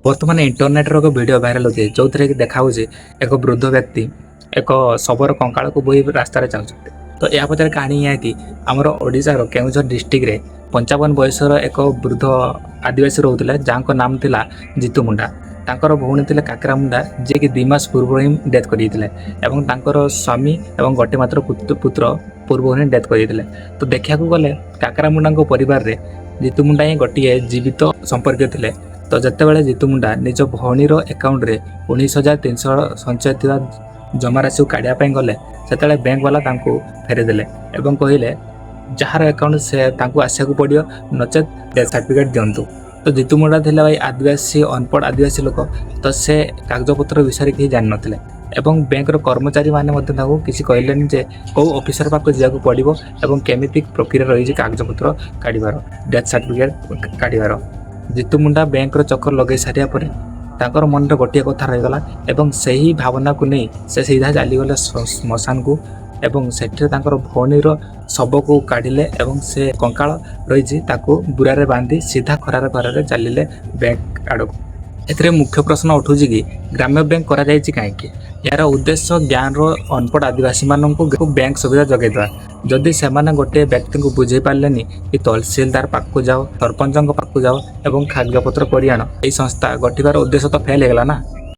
ବର୍ତ୍ତମାନ ଇଣ୍ଟରନେଟ୍‌ର ଏକ ଭିଡ଼ିଓ ଭାଇରାଲ୍ ହେଉଛି ଯେଉଁଥିରେ କି ଦେଖାଉଛି ଏକ ବୃଦ୍ଧ ବ୍ୟକ୍ତି ଏକ ଶବର କଙ୍କାଳକୁ ବୋହି ରାସ୍ତାରେ ଯାଉଛନ୍ତି। ତ ଏହା ପଛରେ କାହାଣୀ ଏହା କି ଆମର ଓଡ଼ିଶାର କେଉଁଝର ଡିଷ୍ଟ୍ରିକ୍ଟରେ 55 ବୟସର ଏକ ବୃଦ୍ଧ ଆଦିବାସୀ ରହୁଥିଲେ ଯାହାଙ୍କ ନାମ ଥିଲା ଜିତୁ ମୁଣ୍ଡା। ତାଙ୍କର ଭଉଣୀ ଥିଲେ କାକରା ମୁଣ୍ଡା ଯିଏକି 2 ମାସ ପୂର୍ବରୁ ହିଁ ଡେଥ୍ କରିଯାଇଥିଲେ ଏବଂ ତାଙ୍କର ସ୍ୱାମୀ ଏବଂ ଗୋଟେ ମାତ୍ର ପୁତ୍ର ପୂର୍ବରୁ ହିଁ ଡେଥ୍ କରିଯାଇଥିଲେ। ତ ଦେଖିବାକୁ ଗଲେ କାକରା ମୁଣ୍ଡାଙ୍କ ପରିବାରରେ ଜିତୁ ମୁଣ୍ଡା ହିଁ ଗୋଟିଏ ଜୀବିତ ସମ୍ପର୍କୀୟ ଥିଲେ। ତ ଯେତେବେଳେ ଜିତୁ ମୁଣ୍ଡା ନିଜ ଭଉଣୀର ଆକାଉଣ୍ଟରେ 19,300 ସଞ୍ଚୟ ଥିବା ଜମାରାଶିକୁ କାଢ଼ିବା ପାଇଁ ଗଲେ ସେତେବେଳେ ବ୍ୟାଙ୍କ ବାଲା ତାଙ୍କୁ ଫେରିଦେଲେ ଏବଂ କହିଲେ ଯାହାର ଆକାଉଣ୍ଟ ସେ ତାଙ୍କୁ ଆସିବାକୁ ପଡ଼ିବ, ନଚେତ୍ ଡେଥ୍ ସାର୍ଟିଫିକେଟ୍ ଦିଅନ୍ତୁ। ତ ଜିତୁ ମୁଣ୍ଡା ଥିଲା ଭାଇ ଆଦିବାସୀ ଅନପଢ଼ ଆଦିବାସୀ ଲୋକ, ତ ସେ କାଗଜପତ୍ର ବିଷୟରେ କେହି ଜାଣିନଥିଲେ ଏବଂ ବ୍ୟାଙ୍କର କର୍ମଚାରୀମାନେ ମଧ୍ୟ ତାଙ୍କୁ କିଛି କହିଲେନି ଯେ କେଉଁ ଅଫିସର ପାଖକୁ ଯିବାକୁ ପଡ଼ିବ ଏବଂ କେମିତି ପ୍ରକ୍ରିୟା ରହିଛି କାଗଜପତ୍ର କାଢ଼ିବାର, ଡେଥ୍ ସାର୍ଟିଫିକେଟ୍ କାଢ଼ିବାର। ଜିତୁ ମୁଣ୍ଡା ବ୍ୟାଙ୍କର ଚକ୍କର ଲଗାଇ ସାରିବା ପରେ ତାଙ୍କର ମନରେ ଗୋଟିଏ କଥା ରହିଗଲା ଏବଂ ସେହି ଭାବନାକୁ ନେଇ ସେ ସିଧା ଚାଲିଗଲେ ଶ୍ମଶାନକୁ ଏବଂ ସେଠାରେ ତାଙ୍କର ଭଉଣୀର ଶବକୁ କାଢ଼ିଲେ ଏବଂ ସେ କଙ୍କାଳ ରହିଛି ତାକୁ ବୁରାରେ ବାନ୍ଧି ସିଧା ଖରାରେ ଚାଲିଲେ ବ୍ୟାଙ୍କ ଆଡ଼କୁ। ଏଥିରେ ମୁଖ୍ୟ ପ୍ରଶ୍ନ ଉଠୁଛି କି ଗ୍ରାମ୍ୟ ବ୍ୟାଙ୍କ କରାଯାଇଛି କାହିଁକି? ଏହାର ଉଦ୍ଦେଶ୍ୟ ଗାଁର ଅନପଢ଼ ଆଦିବାସୀମାନଙ୍କୁ ବ୍ୟାଙ୍କ ସୁବିଧା ଯୋଗାଇଦେବା। ଯଦି ସେମାନେ ଗୋଟିଏ ବ୍ୟକ୍ତିଙ୍କୁ ବୁଝାଇ ପାରିଲେନି କି ତହସିଲଦାର ପାଖକୁ ଯାଅ, ସରପଞ୍ଚଙ୍କ ପାଖକୁ ଯାଅ ଏବଂ କାଗଜପତ୍ର କରି ଆଣ, ଏହି ସଂସ୍ଥା ଗଠିବାର ଉଦ୍ଦେଶ୍ୟ ତ ଫେଲ୍ ହେଇଗଲା ନା।